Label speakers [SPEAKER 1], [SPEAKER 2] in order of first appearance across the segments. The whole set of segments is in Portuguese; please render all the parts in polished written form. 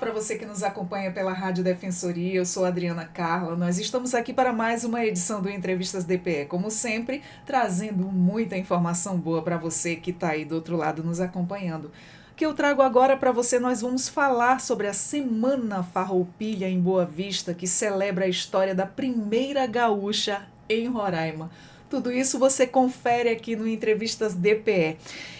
[SPEAKER 1] para você que nos acompanha pela Rádio Defensoria. Eu sou Adriana Carla. Nós estamos aqui para mais uma edição do Entrevistas DPE, como sempre, trazendo muita informação boa para você que está aí do outro lado nos acompanhando. O que eu trago agora para você, nós vamos falar sobre a Semana Farroupilha em Boa Vista, que celebra a história da primeira gaúcha em Roraima. Tudo isso você confere aqui no Entrevistas DPE.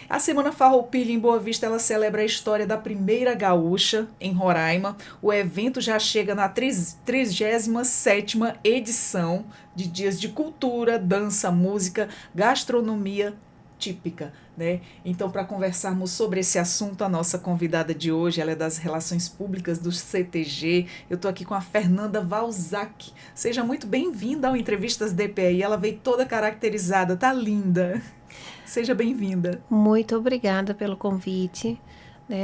[SPEAKER 1] A Semana Farroupilha em Boa Vista, ela celebra a história da primeira gaúcha em Roraima. O evento já chega na 37ª edição de dias de cultura, dança, música, gastronomia típica, né? Então, para conversarmos sobre esse assunto, a nossa convidada de hoje, ela é das Relações Públicas do CTG. Eu estou aqui com a Fernanda Valzac. Seja muito bem-vinda ao Entrevistas DPI. Ela veio toda caracterizada, tá linda. Seja bem-vinda.
[SPEAKER 2] Muito obrigada pelo convite.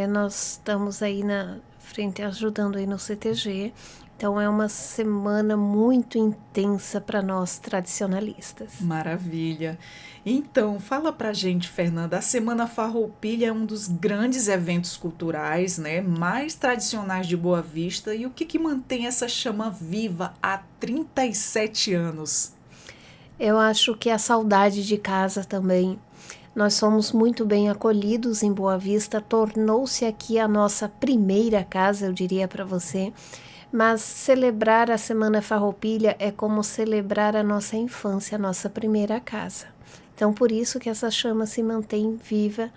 [SPEAKER 2] Nós estamos aí na frente ajudando aí no CTG. Então é uma semana muito intensa para nós tradicionalistas.
[SPEAKER 1] Maravilha. Então, fala pra gente, Fernanda, a Semana Farroupilha é um dos grandes eventos culturais, né, mais tradicionais de Boa Vista, e o que mantém essa chama viva há 37 anos?
[SPEAKER 2] Eu acho que a saudade de casa também. Nós somos muito bem acolhidos em Boa Vista, tornou-se aqui a nossa primeira casa, eu diria para você. Mas celebrar a Semana Farroupilha é como celebrar a nossa infância, a nossa primeira casa. Então, por isso que essa chama se mantém viva,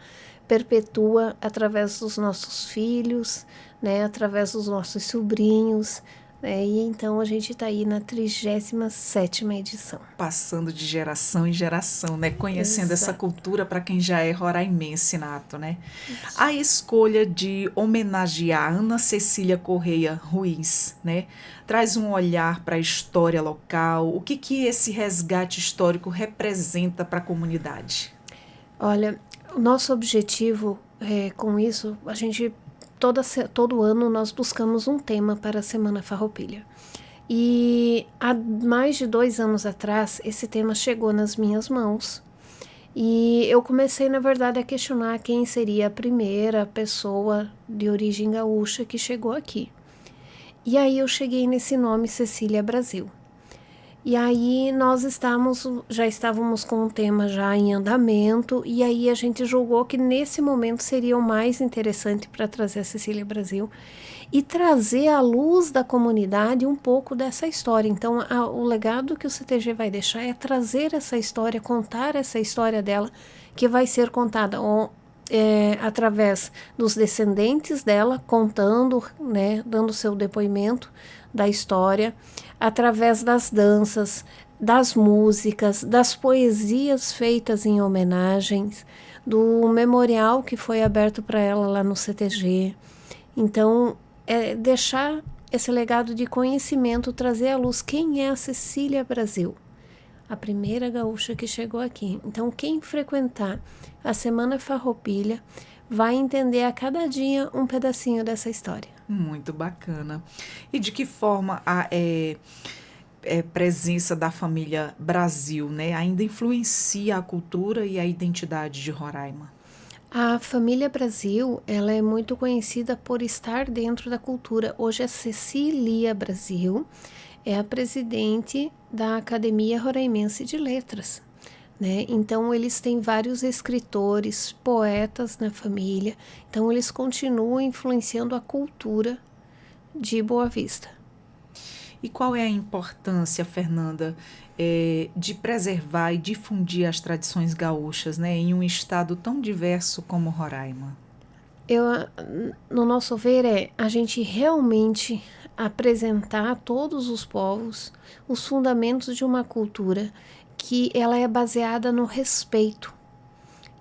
[SPEAKER 2] perpetua através dos nossos filhos, né, através dos nossos sobrinhos, né, e então a gente está aí na 37ª edição.
[SPEAKER 1] Passando de geração em geração, né? Conhecendo essa cultura para quem já é roraimense nato, né? Isso. A escolha de homenagear Ana Cecília Correia Ruiz, né? Traz um olhar para a história local. O que esse resgate histórico representa para a comunidade?
[SPEAKER 2] Olha, o nosso objetivo com isso, a gente todo ano nós buscamos um tema para a Semana Farroupilha. E há mais de 2 anos atrás, esse tema chegou nas minhas mãos. E eu comecei, na verdade, a questionar quem seria a primeira pessoa de origem gaúcha que chegou aqui. E aí eu cheguei nesse nome, Cecília Brasil. E aí nós já estávamos com o tema já em andamento, e aí a gente julgou que nesse momento seria o mais interessante para trazer a Cecília Brasil e trazer à luz da comunidade um pouco dessa história. Então, o legado que o CTG vai deixar é trazer essa história, contar essa história dela, que vai ser contada através dos descendentes dela, contando, né, dando seu depoimento da história, através das danças, das músicas, das poesias feitas em homenagens, do memorial que foi aberto para ela lá no CTG. Então, deixar esse legado de conhecimento, trazer à luz quem é a Cecília Brasil, a primeira gaúcha que chegou aqui. Então, quem frequentar a Semana Farroupilha vai entender a cada dia um pedacinho dessa história.
[SPEAKER 1] Muito bacana. E de que forma a presença da família Brasil, né, ainda influencia a cultura e a identidade de Roraima?
[SPEAKER 2] A família Brasil, ela é muito conhecida por estar dentro da cultura. Hoje a Cecília Brasil é a presidente da Academia Roraimense de Letras, né? Então eles têm vários escritores, poetas na família, então eles continuam influenciando a cultura de Boa Vista.
[SPEAKER 1] E qual é a importância, Fernanda, de preservar e difundir as tradições gaúchas, né, em um estado tão diverso como Roraima?
[SPEAKER 2] No nosso ver, a gente realmente apresentar a todos os povos os fundamentos de uma cultura que ela é baseada no respeito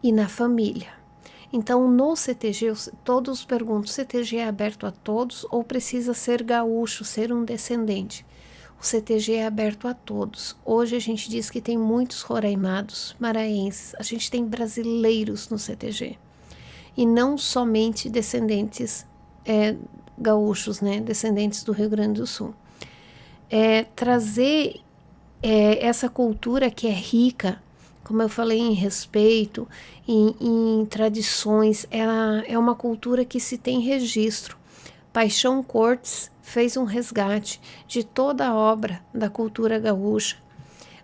[SPEAKER 2] e na família. Então, no CTG, todos perguntam, o CTG é aberto a todos ou precisa ser gaúcho, ser um descendente? O CTG é aberto a todos. Hoje a gente diz que tem muitos roraimados, maranhenses, a gente tem brasileiros no CTG. E não somente descendentes gaúchos, né? Descendentes do Rio Grande do Sul. Trazer essa cultura que é rica, como eu falei, em respeito, em tradições, ela é uma cultura que se tem registro Paixão Cortes fez um resgate de toda a obra da cultura gaúcha,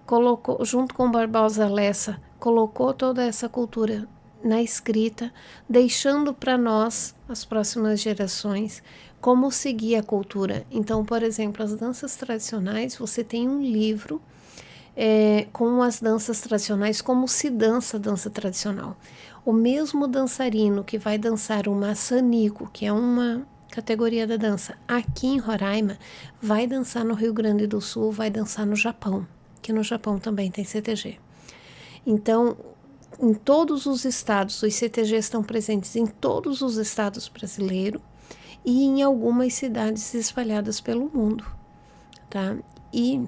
[SPEAKER 2] colocou, junto com Barbosa Lessa, colocou toda essa cultura na escrita, deixando para nós, as próximas gerações, como seguir a cultura. Então, por exemplo, as danças tradicionais, você tem um livro com as danças tradicionais, como se dança a dança tradicional. O mesmo dançarino que vai dançar o maçanico, que é uma categoria da dança, aqui em Roraima, vai dançar no Rio Grande do Sul, vai dançar no Japão, que no Japão também tem CTG. Então, em todos os estados, os CTGs estão presentes em todos os estados brasileiros e em algumas cidades espalhadas pelo mundo, tá? E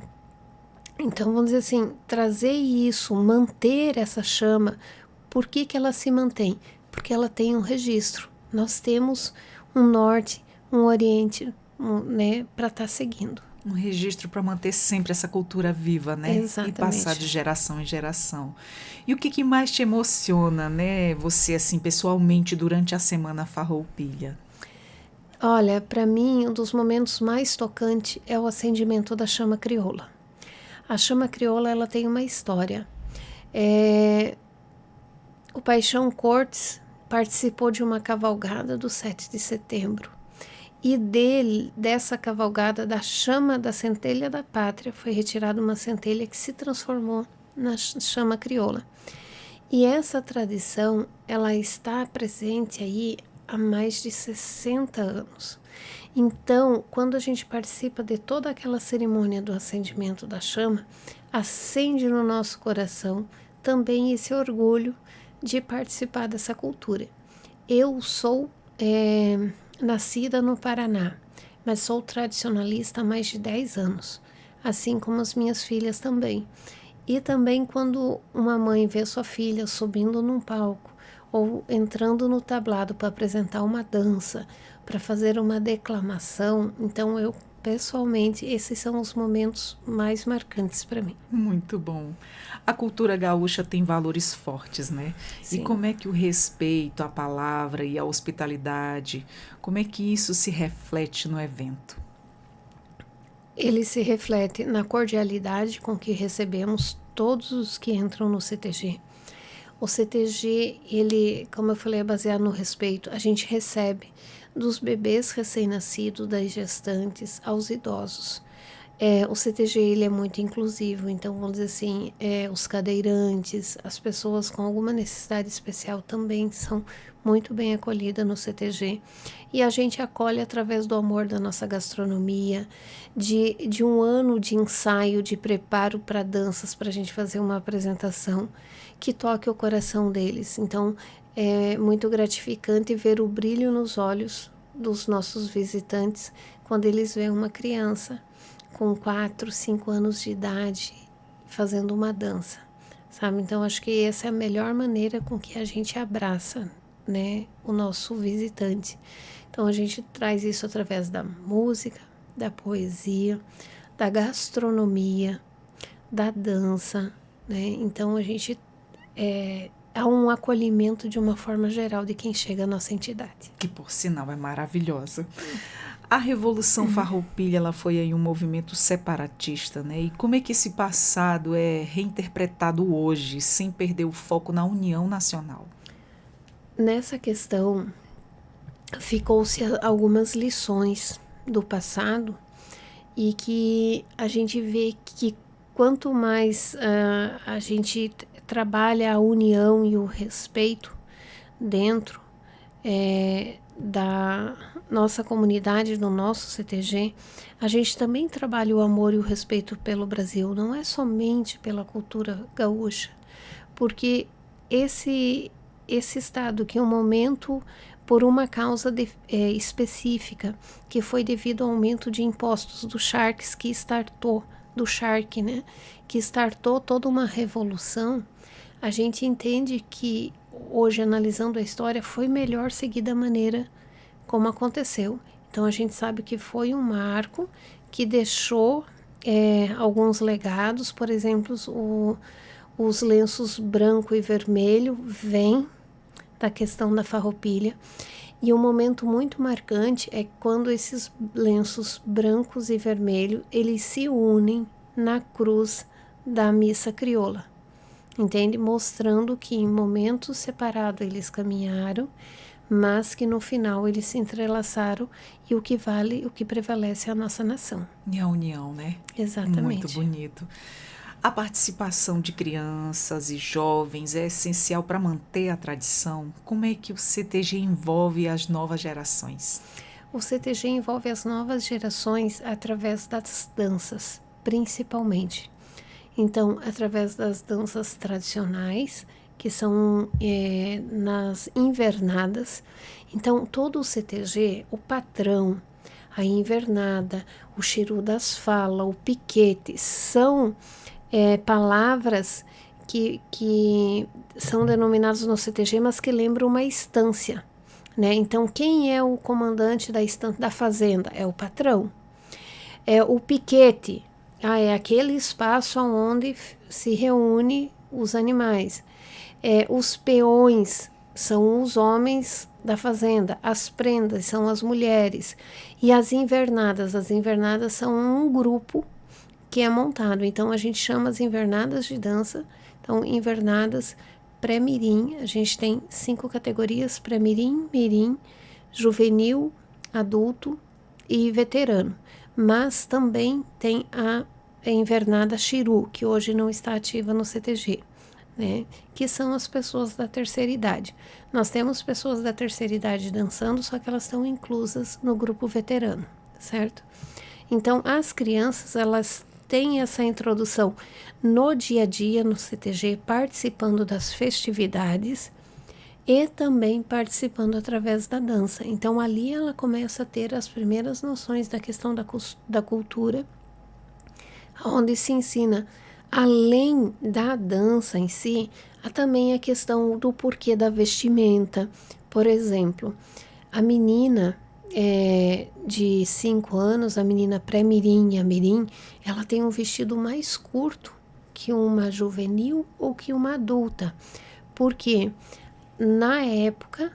[SPEAKER 2] então, vamos dizer assim, trazer isso, manter essa chama. Por que ela se mantém? Porque ela tem um registro. Nós temos um norte, um oriente, né, para estar seguindo.
[SPEAKER 1] Um registro para manter sempre essa cultura viva, né?
[SPEAKER 2] Exatamente.
[SPEAKER 1] E passar de geração em geração. E o que mais te emociona, né, você, assim, pessoalmente, durante a Semana Farroupilha?
[SPEAKER 2] Olha, para mim, um dos momentos mais tocantes é o acendimento da chama crioula. A chama crioula, ela tem uma história. O Paixão Cortes participou de uma cavalgada do 7 de setembro. E dessa cavalgada, da chama da centelha da pátria, foi retirada uma centelha que se transformou na chama crioula. E essa tradição, ela está presente aí há mais de 60 anos. Então, quando a gente participa de toda aquela cerimônia do acendimento da chama, acende no nosso coração também esse orgulho de participar dessa cultura. Eu sou nascida no Paraná, mas sou tradicionalista há mais de 10 anos, assim como as minhas filhas também. E também quando uma mãe vê sua filha subindo num palco ou entrando no tablado para apresentar uma dança, para fazer uma declamação, então eu, pessoalmente, esses são os momentos mais marcantes para mim.
[SPEAKER 1] Muito bom. A cultura gaúcha tem valores fortes, né?
[SPEAKER 2] Sim.
[SPEAKER 1] E como é que o respeito à palavra e à hospitalidade, como é que isso se reflete no evento?
[SPEAKER 2] Ele se reflete na cordialidade com que recebemos todos os que entram no CTG. O CTG, ele, como eu falei, é baseado no respeito. A gente recebe dos bebês recém-nascidos, das gestantes, aos idosos. O CTG, ele é muito inclusivo, então, vamos dizer assim, os cadeirantes, as pessoas com alguma necessidade especial também são muito bem acolhidas no CTG. E a gente acolhe através do amor da nossa gastronomia, de um ano de ensaio, de preparo para danças, para a gente fazer uma apresentação que toque o coração deles. Então, é muito gratificante ver o brilho nos olhos dos nossos visitantes quando eles veem uma criança com 4, 5 anos de idade fazendo uma dança, sabe? Então, acho que essa é a melhor maneira com que a gente abraça, né, o nosso visitante. Então, a gente traz isso através da música, da poesia, da gastronomia, da dança, né? Então, a gente há um acolhimento de uma forma geral de quem chega à nossa entidade.
[SPEAKER 1] Que, por sinal, é maravilhosa. A Revolução Farroupilha, ela foi aí um movimento separatista, né? E como é que esse passado é reinterpretado hoje, sem perder o foco na união nacional?
[SPEAKER 2] Nessa questão, ficou-se algumas lições do passado e que a gente vê que quanto mais a gente trabalha a união e o respeito dentro da nossa comunidade, do nosso CTG, a gente também trabalha o amor e o respeito pelo Brasil, não é somente pela cultura gaúcha, porque esse estado que um momento, por uma causa específica, que foi devido ao aumento de impostos do Sharks, que startou, do Shark, né, que startou toda uma revolução, a gente entende que hoje, analisando a história, foi melhor seguir da maneira como aconteceu. Então, a gente sabe que foi um marco que deixou alguns legados, por exemplo, os lenços branco e vermelho vêm da questão da Farroupilha, E um momento muito marcante é quando esses lenços brancos e vermelhos, eles se unem na cruz da missa crioula, entende? Mostrando que em momentos separados eles caminharam, mas que no final eles se entrelaçaram e o que vale, o que prevalece é a nossa nação.
[SPEAKER 1] E a união, né?
[SPEAKER 2] Exatamente.
[SPEAKER 1] Muito bonito. A participação de crianças e jovens é essencial para manter a tradição. Como é que o CTG envolve as novas gerações?
[SPEAKER 2] O CTG envolve as novas gerações através das danças, principalmente. Então, através das danças tradicionais, que são nas invernadas. Então, todo o CTG, o patrão, a invernada, o Chiru das Falas, o piquete, são palavras que são denominadas no CTG, mas que lembram uma estância, né? Então, quem é o comandante da estância da fazenda? É o patrão. O piquete, é aquele espaço onde se reúne os animais. Os peões são os homens da fazenda, as prendas são as mulheres, e as invernadas são um grupo que é montado. Então, a gente chama as invernadas de dança. Então, invernadas pré-mirim, a gente tem 5 categorias: pré-mirim, mirim, juvenil, adulto e veterano. Mas também tem a invernada Chiru, que hoje não está ativa no CTG, né? Que são as pessoas da terceira idade. Nós temos pessoas da terceira idade dançando, só que elas estão inclusas no grupo veterano, certo? Então, as crianças, elas têm essa introdução no dia a dia, no CTG, participando das festividades e também participando através da dança. Então, ali ela começa a ter as primeiras noções da questão da cultura, onde se ensina, além da dança em si, há também a questão do porquê da vestimenta. Por exemplo, a menina de 5 anos, a menina pré-mirim e a mirim, ela tem um vestido mais curto que uma juvenil ou que uma adulta, porque na época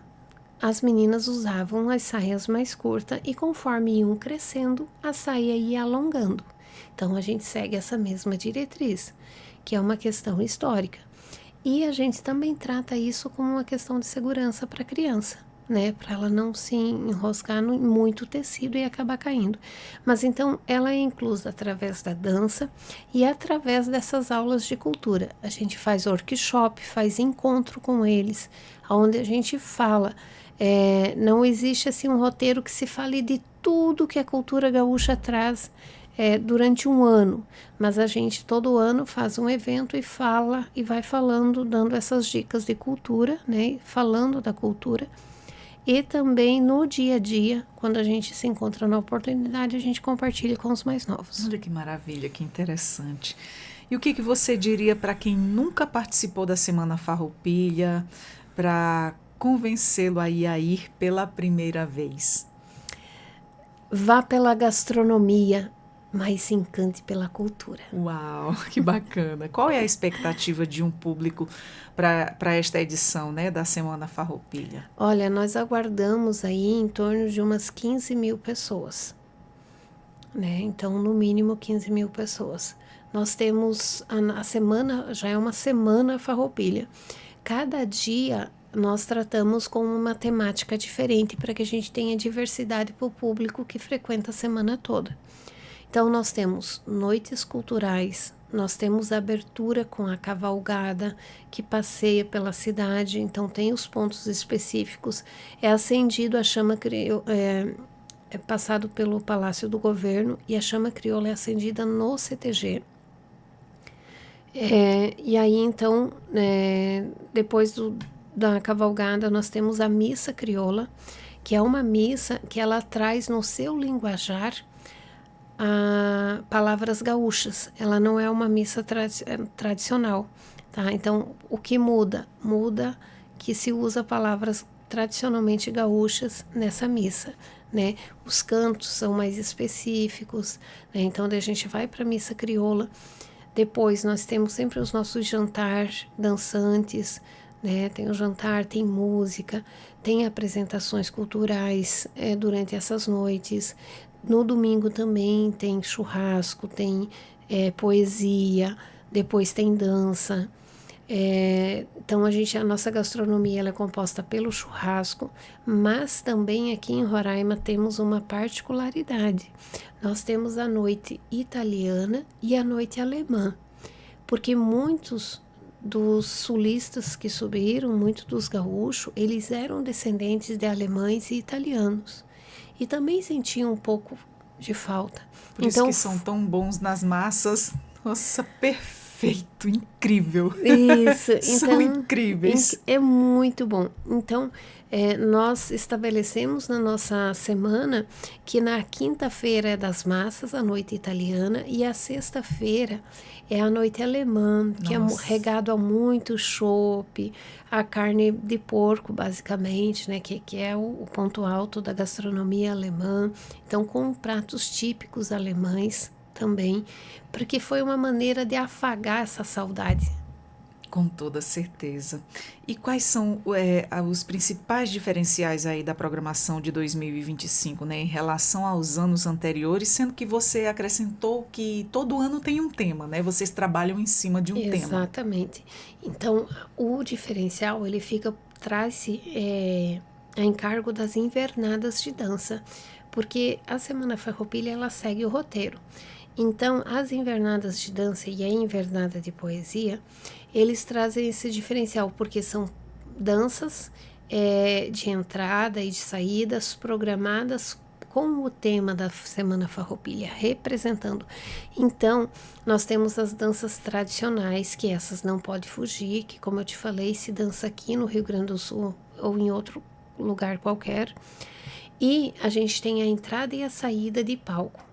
[SPEAKER 2] as meninas usavam as saias mais curtas e conforme iam crescendo, a saia ia alongando. Então a gente segue essa mesma diretriz, que é uma questão histórica. E a gente também trata isso como uma questão de segurança para a criança, né? Para ela não se enroscar em muito tecido e acabar caindo. Mas então ela é inclusa através da dança e através dessas aulas de cultura. A gente faz workshop, faz encontro com eles, onde a gente fala. Não existe assim um roteiro que se fale de tudo que a cultura gaúcha traz durante um ano, mas a gente todo ano faz um evento e fala e vai falando, dando essas dicas de cultura, né? Falando da cultura. E também no dia a dia, quando a gente se encontra na oportunidade, a gente compartilha com os mais novos.
[SPEAKER 1] Olha que maravilha, que interessante. E o que você diria para quem nunca participou da Semana Farroupilha, para convencê-lo a ir pela primeira vez?
[SPEAKER 2] Vá pela gastronomia, mas se encante pela cultura.
[SPEAKER 1] Uau, que bacana. Qual é a expectativa de um público para esta edição, né, da Semana Farroupilha?
[SPEAKER 2] Olha, nós aguardamos aí em torno de umas 15 mil pessoas, né? Então, no mínimo 15 mil pessoas. Nós temos, a semana, já é uma Semana Farroupilha. Cada dia nós tratamos com uma temática diferente para que a gente tenha diversidade para o público que frequenta a semana toda. Então, nós temos noites culturais, nós temos abertura com a cavalgada que passeia pela cidade, então tem os pontos específicos. É acendido a chama crioula, é passado pelo Palácio do Governo e a chama crioula é acendida no CTG. E aí, então, depois da cavalgada, nós temos a missa crioula, que é uma missa que ela traz no seu linguajar palavras gaúchas. Ela não é uma missa tradicional, tá? Então, o que muda? Muda que se usa palavras tradicionalmente gaúchas nessa missa, né? Os cantos são mais específicos, né? Então, daí a gente vai para a missa crioula. Depois, nós temos sempre os nossos jantares dançantes, né? Tem o jantar, tem música, tem apresentações culturais durante essas noites. No domingo também tem churrasco, tem poesia, depois tem dança. Então a nossa gastronomia ela é composta pelo churrasco, mas também aqui em Roraima temos uma particularidade. Nós temos a noite italiana e a noite alemã, porque muitos dos sulistas que subiram, muitos dos gaúchos, eles eram descendentes de alemães e italianos e também sentiam um pouco de falta.
[SPEAKER 1] Por isso que são tão bons nas massas. Nossa, perfeito, incrível.
[SPEAKER 2] Isso,
[SPEAKER 1] são incríveis.
[SPEAKER 2] É muito bom. Então, nós estabelecemos na nossa semana que na quinta-feira é das massas, a noite italiana, e a sexta-feira é a noite alemã, que é regado a muito chopp, a carne de porco, basicamente, né, que é o ponto alto da gastronomia alemã. Então, com pratos típicos alemães também, porque foi uma maneira de afagar essa saudade.
[SPEAKER 1] Com toda certeza. E quais são os principais diferenciais aí da programação de 2025, né, em relação aos anos anteriores, sendo que você acrescentou que todo ano tem um tema, né? Vocês trabalham em cima de um tema.
[SPEAKER 2] Exatamente. Então, o diferencial, ele traz-se a encargo das invernadas de dança, porque a Semana Farroupilha, ela segue o roteiro. Então, as invernadas de dança e a invernada de poesia, eles trazem esse diferencial, porque são danças de entrada e de saídas programadas com o tema da Semana Farroupilha, representando. Então, nós temos as danças tradicionais, que essas não pode fugir, que como eu te falei, se dança aqui no Rio Grande do Sul ou em outro lugar qualquer. E a gente tem a entrada e a saída de palco.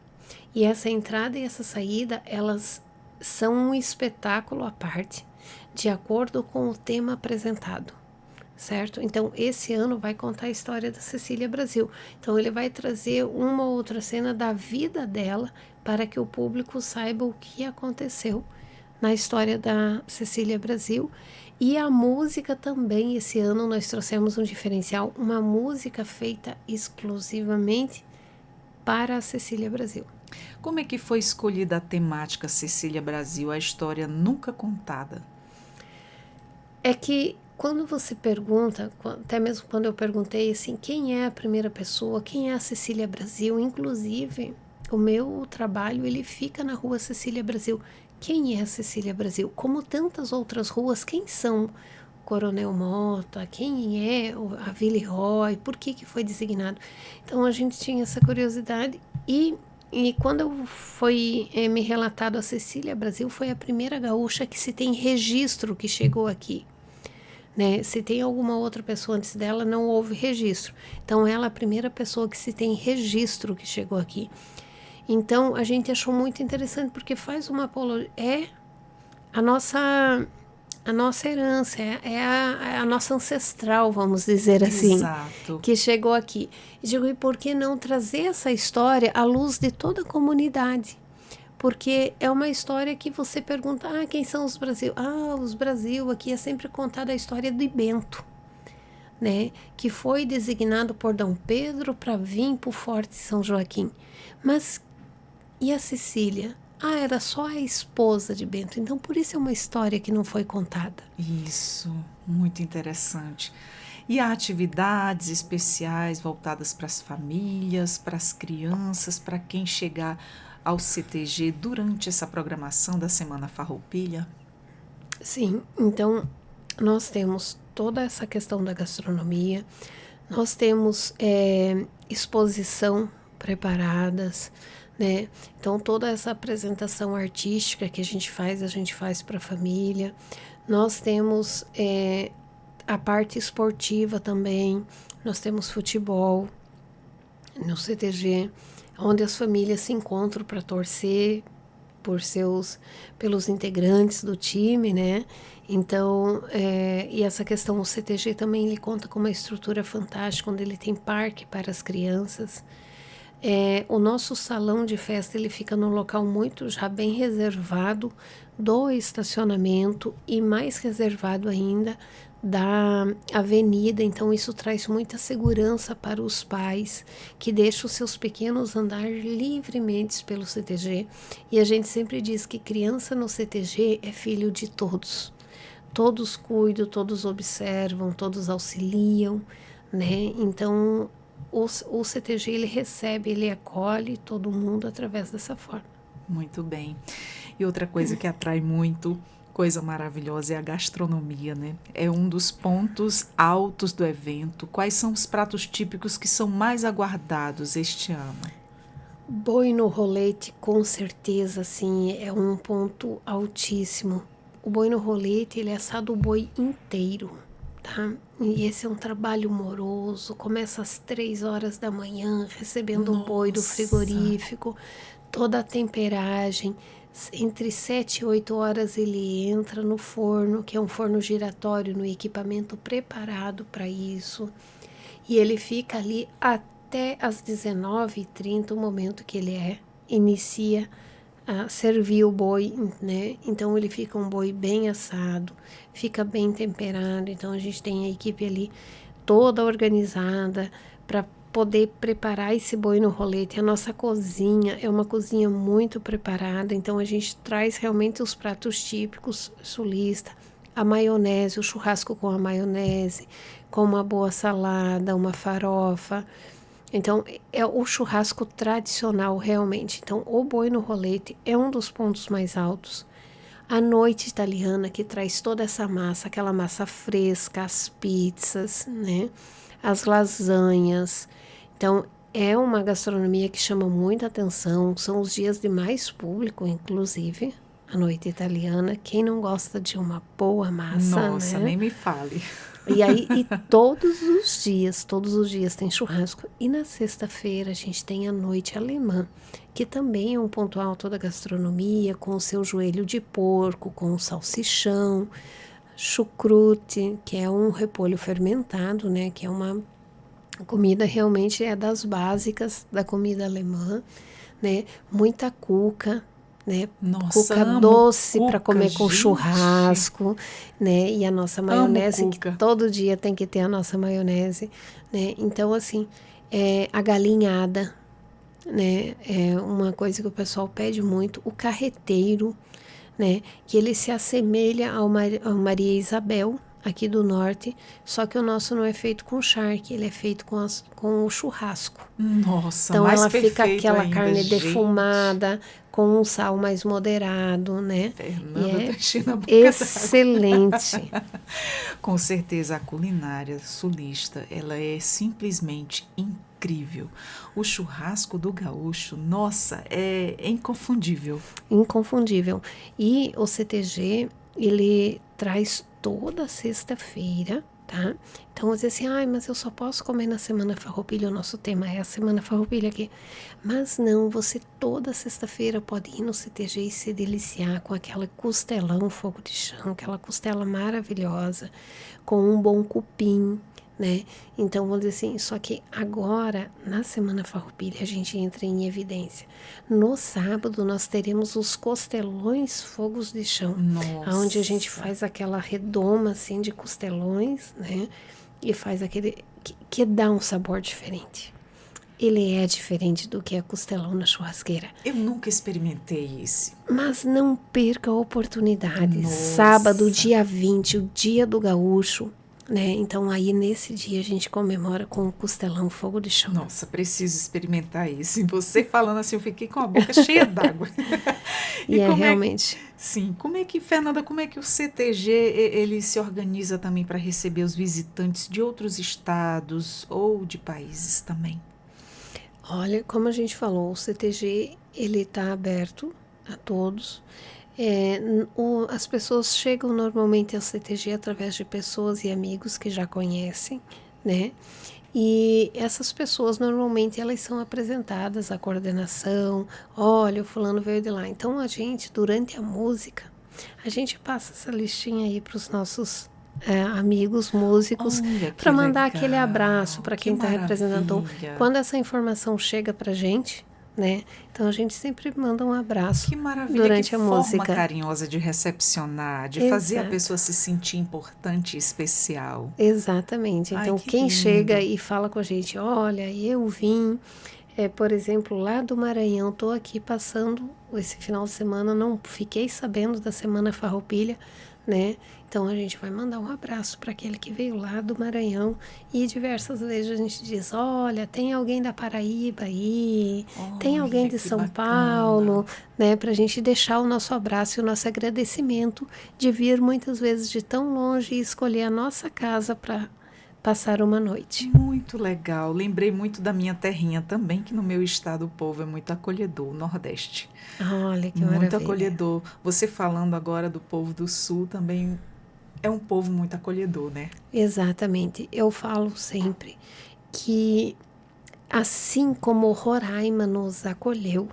[SPEAKER 2] E essa entrada e essa saída, elas são um espetáculo à parte, de acordo com o tema apresentado, certo? Então, esse ano vai contar a história da Cecília Brasil. Então, ele vai trazer uma ou outra cena da vida dela para que o público saiba o que aconteceu na história da Cecília Brasil. E a música também, esse ano nós trouxemos um diferencial, uma música feita exclusivamente para a Cecília Brasil.
[SPEAKER 1] Como é que foi escolhida a temática Cecília Brasil, a história nunca contada?
[SPEAKER 2] É que quando você pergunta, até mesmo quando eu perguntei assim, quem é a primeira pessoa, quem é a Cecília Brasil, inclusive o meu trabalho ele fica na rua Cecília Brasil. Quem é a Cecília Brasil? Como tantas outras ruas, quem são Coronel Mota, quem é a Villeroy, por que foi designado? Então a gente tinha essa curiosidade e quando foi me relatado a Cecília Brasil, foi a primeira gaúcha que se tem registro que chegou aqui. Né? Se tem alguma outra pessoa antes dela, não houve registro. Então, ela é a primeira pessoa que se tem registro que chegou aqui. Então, a gente achou muito interessante, porque faz uma apologia. É a nossa herança, é a nossa ancestral, vamos dizer assim.
[SPEAKER 1] Exato.
[SPEAKER 2] Que chegou aqui. E digo, e por que não trazer essa história à luz de toda a comunidade? Porque é uma história que você pergunta, quem são os Brasil? Os Brasil, aqui é sempre contada a história de Bento, né? Que foi designado por Dom Pedro para vir para o Forte São Joaquim. Mas, e a Cecília? Era só a esposa de Bento, então por isso é uma história que não foi contada.
[SPEAKER 1] Isso, muito interessante. E há atividades especiais voltadas para as famílias, para as crianças, para quem chegar ao CTG durante essa programação da Semana Farroupilha?
[SPEAKER 2] Sim, então nós temos toda essa questão da gastronomia, nós temos exposição preparadas, né? Então toda essa apresentação artística que a gente faz para a família. Nós temos a parte esportiva também, nós temos futebol no CTG, onde as famílias se encontram para torcer pelos integrantes do time, né? Então, e essa questão, o CTG também ele conta com uma estrutura fantástica, onde ele tem parque para as crianças. O nosso salão de festa ele fica num local muito já bem reservado do estacionamento e mais reservado ainda da avenida, então isso traz muita segurança para os pais que deixam os seus pequenos andar livremente pelo CTG, e a gente sempre diz que criança no CTG é filho de todos. Todos cuidam, todos observam, todos auxiliam, né? Então o CTG ele recebe, ele acolhe todo mundo através dessa forma.
[SPEAKER 1] Muito bem. E outra coisa que atrai muito, coisa maravilhosa, é a gastronomia, né? É um dos pontos altos do evento. Quais são os pratos típicos que são mais aguardados este ano?
[SPEAKER 2] Boi no rolete, com certeza, sim, é um ponto altíssimo. O boi no rolete, ele é assado o boi inteiro, tá? E esse é um trabalho moroso, começa às 3 horas da manhã, recebendo o boi do frigorífico, toda a temperagem. Entre 7 e 8 horas ele entra no forno, que é um forno giratório, no equipamento preparado para isso. E ele fica ali até às 19h30, o momento que ele inicia a servir o boi, né? Então ele fica um boi bem assado, fica bem temperado. Então a gente tem a equipe ali toda organizada para poder preparar esse boi no rolete. A nossa cozinha é uma cozinha muito preparada, então a gente traz realmente os pratos típicos sulista, a maionese, o churrasco com a maionese, com uma boa salada, uma farofa. Então é o churrasco tradicional realmente. Então o boi no rolete é um dos pontos mais altos. A noite italiana, que traz toda essa massa, aquela massa fresca, as pizzas, né? As lasanhas. Então, é uma gastronomia que chama muita atenção. São os dias de mais público, inclusive, a noite italiana. Quem não gosta de uma boa massa,
[SPEAKER 1] Nossa,
[SPEAKER 2] né?
[SPEAKER 1] nem me fale.
[SPEAKER 2] E aí, todos os dias tem churrasco. E na sexta-feira a gente tem a noite alemã, que também é um ponto alto da gastronomia, com o seu joelho de porco, com o salsichão, chucrute, que é um repolho fermentado, né? Que é uma comida realmente das básicas da comida alemã, né? Muita cuca, né?
[SPEAKER 1] Nossa,
[SPEAKER 2] Cuca doce para comer com
[SPEAKER 1] gente.
[SPEAKER 2] churrasco, né? E a nossa maionese, que
[SPEAKER 1] cuca.
[SPEAKER 2] todo dia tem que ter a nossa maionese, né? Então, assim, a galinhada, né? É uma coisa que o pessoal pede muito. O carreteiro, né? Que ele se assemelha ao Maria Isabel, aqui do norte, só que o nosso não é feito com charque, ele é feito com o churrasco.
[SPEAKER 1] Nossa,
[SPEAKER 2] Então
[SPEAKER 1] mais
[SPEAKER 2] ela fica
[SPEAKER 1] perfeito
[SPEAKER 2] aquela
[SPEAKER 1] ainda,
[SPEAKER 2] carne
[SPEAKER 1] gente.
[SPEAKER 2] defumada, com um sal mais moderado, né?
[SPEAKER 1] Fernanda tá enchendo a boca
[SPEAKER 2] excelente.
[SPEAKER 1] Com certeza a culinária sulista, ela é simplesmente incrível. O churrasco do gaúcho, nossa, é inconfundível.
[SPEAKER 2] Inconfundível. E o CTG, ele traz toda sexta-feira, tá? Então, às vezes assim, mas eu só posso comer na Semana Farroupilha, o nosso tema é a Semana Farroupilha aqui. Mas não, você toda sexta-feira pode ir no CTG e se deliciar com aquela costelão fogo de chão, aquela costela maravilhosa, com um bom cupim, né? Então, vamos dizer assim, só que agora, na Semana Farroupilha, a gente entra em evidência. No sábado, nós teremos os costelões fogos de chão, onde a gente faz aquela redoma, assim, de costelões, né? E faz aquele que dá um sabor diferente. Ele é diferente do que é costelão na churrasqueira.
[SPEAKER 1] Eu nunca experimentei esse.
[SPEAKER 2] Mas não perca a oportunidade.
[SPEAKER 1] Nossa.
[SPEAKER 2] Sábado, dia 20, o dia do gaúcho, né? Então aí nesse dia a gente comemora com o costelão fogo de chão.
[SPEAKER 1] Nossa, preciso experimentar isso. E você falando assim, eu fiquei com a boca cheia d'água.
[SPEAKER 2] E realmente.
[SPEAKER 1] Sim, Fernanda, como é que o CTG ele se organiza também para receber os visitantes de outros estados ou de países também?
[SPEAKER 2] Olha, como a gente falou, o CTG ele está aberto a todos. As pessoas chegam normalmente ao CTG através de pessoas e amigos que já conhecem, né? E essas pessoas normalmente elas são apresentadas à coordenação. Olha, o fulano veio de lá. Então a gente, durante a música, a gente passa essa listinha aí para os nossos amigos músicos,
[SPEAKER 1] Olha que
[SPEAKER 2] para mandar aquele abraço
[SPEAKER 1] legal,
[SPEAKER 2] para
[SPEAKER 1] que
[SPEAKER 2] quem está representando. Então,
[SPEAKER 1] maravilha.
[SPEAKER 2] quando essa informação chega para gente, né? Então a gente sempre manda um abraço
[SPEAKER 1] Que maravilha, que
[SPEAKER 2] durante a
[SPEAKER 1] forma
[SPEAKER 2] música.
[SPEAKER 1] carinhosa de recepcionar, de fazer a
[SPEAKER 2] Exato.
[SPEAKER 1] pessoa se sentir importante e especial.
[SPEAKER 2] Exatamente.
[SPEAKER 1] Ai,
[SPEAKER 2] Então,
[SPEAKER 1] que
[SPEAKER 2] quem chega
[SPEAKER 1] lindo.
[SPEAKER 2] e fala com a gente, olha, eu vim, por exemplo, lá do Maranhão, estou aqui passando esse final de semana, não fiquei sabendo da Semana Farroupilha, né? Então a gente vai mandar um abraço para aquele que veio lá do Maranhão e diversas vezes a gente diz, olha, tem alguém da Paraíba aí, tem alguém
[SPEAKER 1] Olha
[SPEAKER 2] de
[SPEAKER 1] que
[SPEAKER 2] São
[SPEAKER 1] bacana.
[SPEAKER 2] Paulo, né? Para a gente deixar o nosso abraço e o nosso agradecimento de vir muitas vezes de tão longe e escolher a nossa casa para passar uma noite.
[SPEAKER 1] Muito legal. Lembrei muito da minha terrinha também, que no meu estado o povo é muito acolhedor, o Nordeste.
[SPEAKER 2] Olha que
[SPEAKER 1] Muito
[SPEAKER 2] maravilha.
[SPEAKER 1] acolhedor. Você falando agora do povo do Sul também é um povo muito acolhedor, né?
[SPEAKER 2] Exatamente. Eu falo sempre que, assim como Roraima nos acolheu,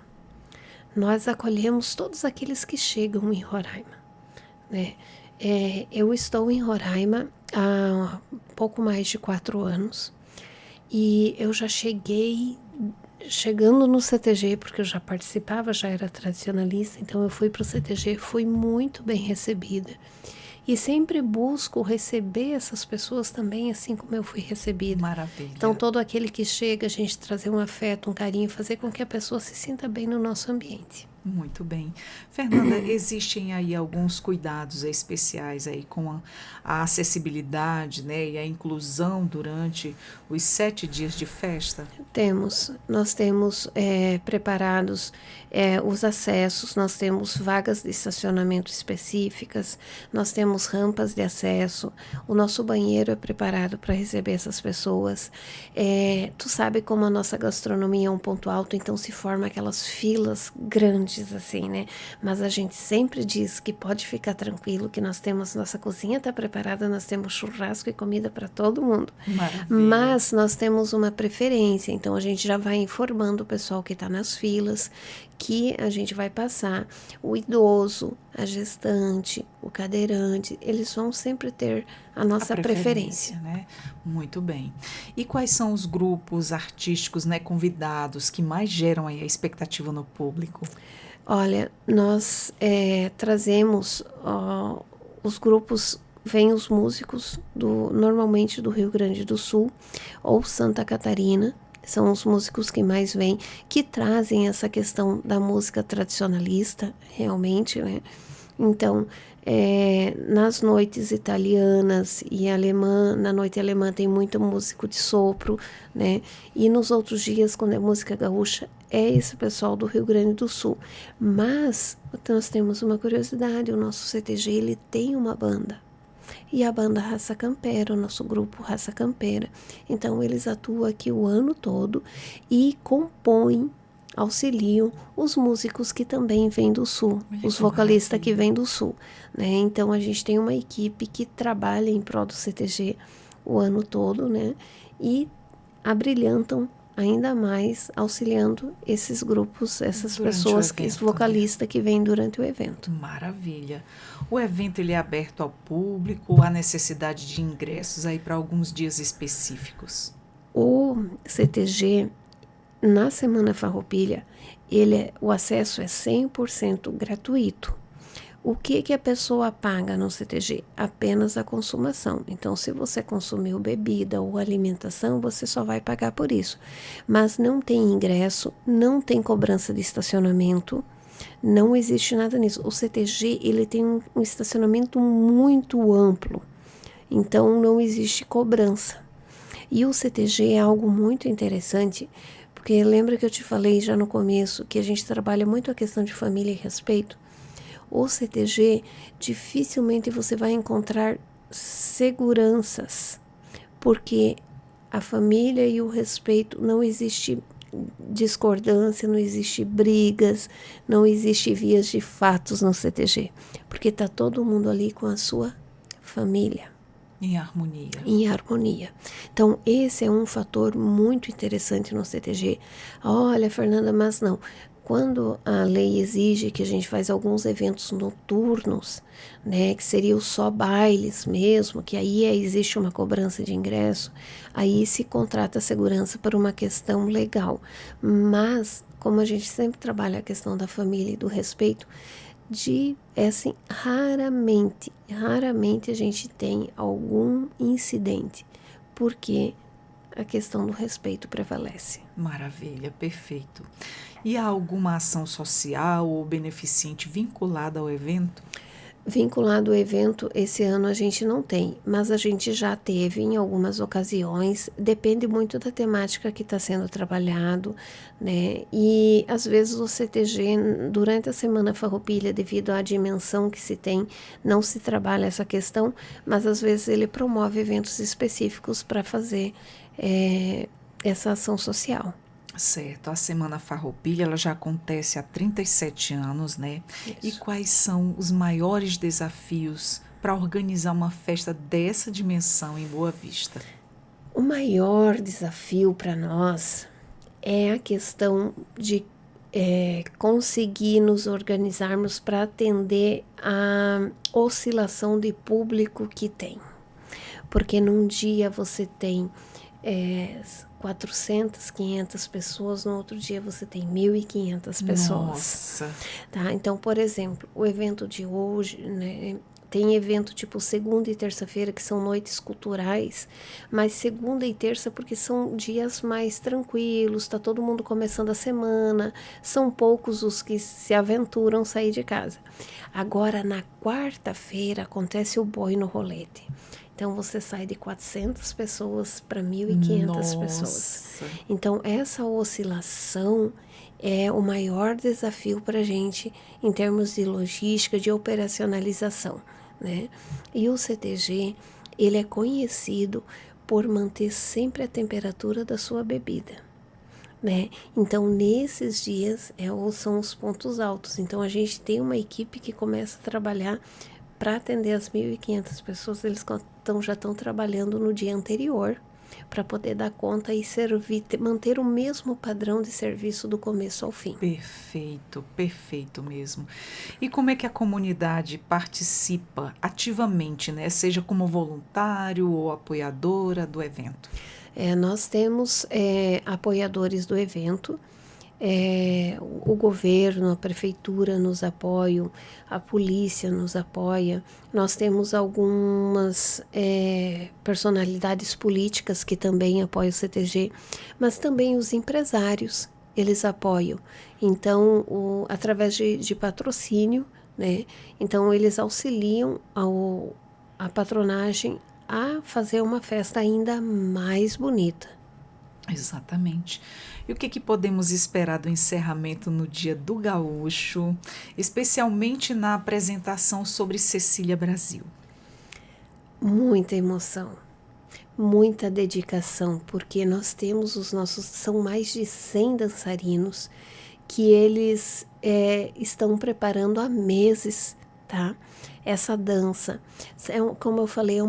[SPEAKER 2] nós acolhemos todos aqueles que chegam em Roraima, né? Eu estou em Roraima há pouco mais de 4 anos e eu já chegando no CTG, porque eu já participava, já era tradicionalista, então eu fui para o CTG, fui muito bem recebida. E sempre busco receber essas pessoas também, assim como eu fui recebida. Então,
[SPEAKER 1] Maravilha.
[SPEAKER 2] todo aquele que chega, a gente trazer um afeto, um carinho, fazer com que a pessoa se sinta bem no nosso ambiente.
[SPEAKER 1] Muito bem. Fernanda, existem aí alguns cuidados especiais aí com a acessibilidade, né, e a inclusão durante os 7 dias de festa?
[SPEAKER 2] Nós temos preparados os acessos, nós temos vagas de estacionamento específicas, nós temos rampas de acesso, o nosso banheiro é preparado para receber essas pessoas. Tu sabe como a nossa gastronomia é um ponto alto, então se forma aquelas filas grandes assim, né? Mas a gente sempre diz que pode ficar tranquilo, que nós temos, nossa cozinha está preparada, nós temos churrasco e comida para todo mundo.
[SPEAKER 1] Maravilha.
[SPEAKER 2] Mas nós temos uma preferência, então a gente já vai informando o pessoal que está nas filas que a gente vai passar. O idoso, a gestante, o cadeirante, eles vão sempre ter a nossa preferência.
[SPEAKER 1] Né? Muito bem. E quais são os grupos artísticos, né, convidados que mais geram aí a expectativa no público?
[SPEAKER 2] Olha, nós trazemos os grupos, vêm os músicos normalmente do Rio Grande do Sul ou Santa Catarina, são os músicos que mais vêm, que trazem essa questão da música tradicionalista, realmente, né? Então, nas noites italianas e alemã, na noite alemã tem muito músico de sopro, né? E nos outros dias, quando é música gaúcha, é esse pessoal do Rio Grande do Sul. Mas nós temos uma curiosidade, o nosso CTG, ele tem uma banda. E a banda Raça Campeira, o nosso grupo Raça Campeira. Então, eles atuam aqui o ano todo e compõem, auxiliam os músicos que também vêm do Sul, os vocalistas que vêm do Sul, né? Então, a gente tem uma equipe que trabalha em prol do CTG o ano todo, né? E abrilhantam ainda mais auxiliando esses grupos, essas pessoas, esses vocalistas que vêm durante o evento.
[SPEAKER 1] Maravilha. O evento ele é aberto ao público, há necessidade de ingressos aí para alguns dias específicos?
[SPEAKER 2] O CTG, na Semana Farroupilha, o acesso é 100% gratuito. O que a pessoa paga no CTG? Apenas a consumação. Então, se você consumiu bebida ou alimentação, você só vai pagar por isso. Mas não tem ingresso, não tem cobrança de estacionamento, não existe nada nisso. O CTG, ele tem um estacionamento muito amplo, então não existe cobrança. E o CTG é algo muito interessante, porque lembra que eu te falei já no começo que a gente trabalha muito a questão de família e respeito? O CTG, dificilmente você vai encontrar seguranças, porque a família e o respeito, não existe discordância, não existe brigas, não existe vias de fatos no CTG, porque está todo mundo ali com a sua família.
[SPEAKER 1] Em harmonia.
[SPEAKER 2] Em harmonia. Então, esse é um fator muito interessante no CTG. Olha, Fernanda, mas não. Quando a lei exige que a gente faz alguns eventos noturnos, né, que seriam só bailes mesmo, que aí existe uma cobrança de ingresso, aí se contrata a segurança por uma questão legal. Mas, como a gente sempre trabalha a questão da família e do respeito, assim, raramente a gente tem algum incidente, porque a questão do respeito prevalece.
[SPEAKER 1] Maravilha, perfeito. E há alguma ação social ou beneficente vinculada ao evento?
[SPEAKER 2] Vinculado ao evento, esse ano a gente não tem, mas a gente já teve em algumas ocasiões, depende muito da temática que está sendo trabalhado, né? E às vezes o CTG, durante a Semana Farroupilha, devido à dimensão que se tem, não se trabalha essa questão, mas às vezes ele promove eventos específicos para fazer essa ação social.
[SPEAKER 1] Certo, a Semana Farroupilha ela já acontece há 37 anos, né? E
[SPEAKER 2] Isso.
[SPEAKER 1] quais são os maiores desafios para organizar uma festa dessa dimensão em Boa Vista?
[SPEAKER 2] O maior desafio para nós é a questão de conseguir nos organizarmos para atender a oscilação de público que tem. Porque num dia você tem 400, 500 pessoas, no outro dia você tem 1.500 pessoas.
[SPEAKER 1] Nossa!
[SPEAKER 2] Tá? Então, por exemplo, o evento de hoje, né, tem evento tipo segunda e terça-feira, que são noites culturais, mas segunda e terça porque são dias mais tranquilos, tá todo mundo começando a semana, são poucos os que se aventuram sair de casa. Agora, na quarta-feira, acontece o boi no rolete. Então, você sai de 400 pessoas para 1.500 pessoas.
[SPEAKER 1] Nossa!
[SPEAKER 2] Então, essa oscilação é o maior desafio para a gente em termos de logística, de operacionalização, né? E o CTG, ele é conhecido por manter sempre a temperatura da sua bebida, né? Então, nesses dias são os pontos altos. Então, a gente tem uma equipe que começa a trabalhar para atender as 1.500 pessoas, eles já estão trabalhando no dia anterior para poder dar conta e servir, manter o mesmo padrão de serviço do começo ao fim.
[SPEAKER 1] Perfeito, perfeito mesmo. E como é que a comunidade participa ativamente, né? Seja como voluntário ou apoiadora do evento?
[SPEAKER 2] Nós temos apoiadores do evento, o governo, a prefeitura nos apoiam, a polícia nos apoia. Nós temos algumas personalidades políticas que também apoiam o CTG, mas também os empresários, eles apoiam. Então, através de patrocínio, né? Então, eles auxiliam a patronagem a fazer uma festa ainda mais bonita.
[SPEAKER 1] Exatamente. E o que podemos esperar do encerramento no Dia do Gaúcho, especialmente na apresentação sobre Cecília Brasil?
[SPEAKER 2] Muita emoção, muita dedicação, porque nós temos são mais de 100 dançarinos que eles estão preparando há meses, tá? Essa dança, como eu falei,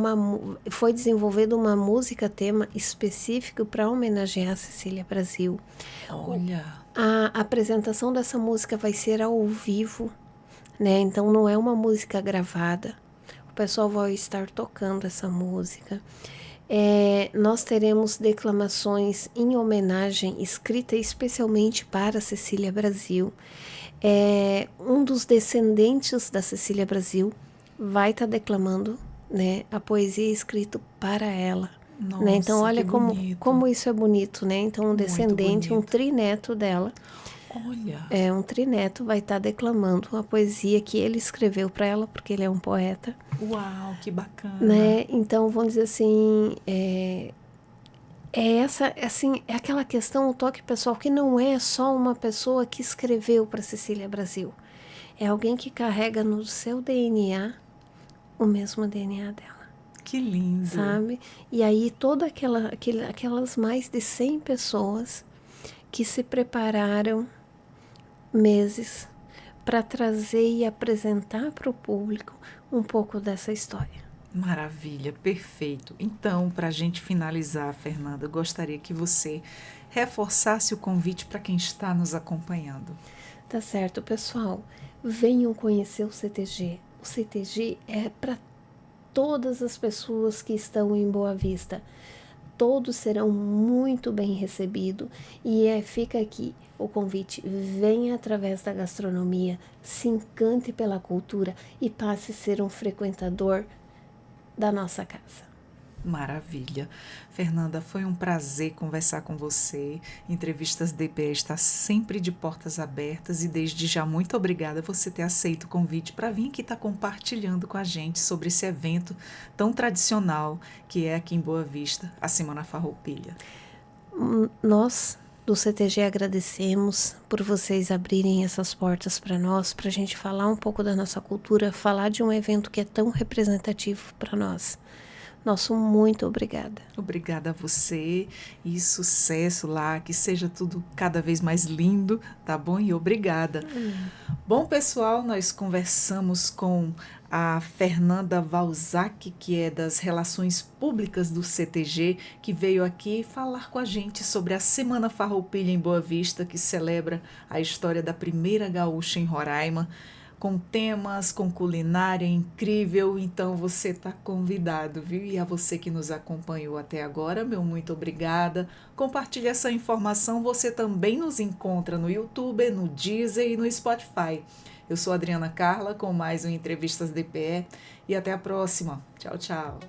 [SPEAKER 2] foi desenvolvida uma música tema específico para homenagear a Cecília Brasil.
[SPEAKER 1] Olha!
[SPEAKER 2] A apresentação dessa música vai ser ao vivo, né? Então não é uma música gravada. O pessoal vai estar tocando essa música. Nós teremos declamações em homenagem, escrita especialmente para Cecília Brasil. Um dos descendentes da Cecília Brasil vai estar declamando, né, a poesia escrita para ela.
[SPEAKER 1] Nossa,
[SPEAKER 2] né? Então, olha
[SPEAKER 1] que bonito.
[SPEAKER 2] como isso é bonito, né? Então, um
[SPEAKER 1] Muito
[SPEAKER 2] descendente, um
[SPEAKER 1] bonito.
[SPEAKER 2] trineto dela,
[SPEAKER 1] Olha!
[SPEAKER 2] um trineto vai estar declamando uma poesia que ele escreveu para ela, porque ele é um poeta.
[SPEAKER 1] Uau, que bacana!
[SPEAKER 2] Né? Então, vamos dizer assim, é aquela questão, o toque pessoal, que não é só uma pessoa que escreveu para Cecília Brasil. É alguém que carrega no seu DNA o mesmo DNA dela.
[SPEAKER 1] Que lindo!
[SPEAKER 2] Sabe? E aí aquelas mais de 100 pessoas que se prepararam meses para trazer e apresentar para o público um pouco dessa história.
[SPEAKER 1] Maravilha, perfeito. Então, para a gente finalizar, Fernanda, eu gostaria que você reforçasse o convite para quem está nos acompanhando.
[SPEAKER 2] Tá certo, pessoal. Venham conhecer o CTG. O CTG é para todas as pessoas que estão em Boa Vista. Todos serão muito bem recebidos e fica aqui o convite. Venha através da gastronomia, se encante pela cultura e passe a ser um frequentador da nossa casa.
[SPEAKER 1] Maravilha. Fernanda, foi um prazer conversar com você. Entrevistas DPE está sempre de portas abertas e desde já muito obrigada por você ter aceito o convite para vir aqui estar compartilhando com a gente sobre esse evento tão tradicional que é aqui em Boa Vista, a Semana Farroupilha.
[SPEAKER 2] Nós do CTG agradecemos por vocês abrirem essas portas para nós, para a gente falar um pouco da nossa cultura, falar de um evento que é tão representativo para nós. Nosso muito obrigada.
[SPEAKER 1] Obrigada a você e sucesso lá, que seja tudo cada vez mais lindo, tá bom? E obrigada. Bom, pessoal, nós conversamos com a Fernanda Valzac, que é das Relações Públicas do CTG, que veio aqui falar com a gente sobre a Semana Farroupilha em Boa Vista, que celebra a história da primeira gaúcha em Roraima, com temas, com culinária incrível, então você está convidado, viu? E a você que nos acompanhou até agora, meu muito obrigada. Compartilhe essa informação, você também nos encontra no YouTube, no Deezer e no Spotify. Eu sou Adriana Carla com mais um Entrevistas DPE e até a próxima. Tchau, tchau.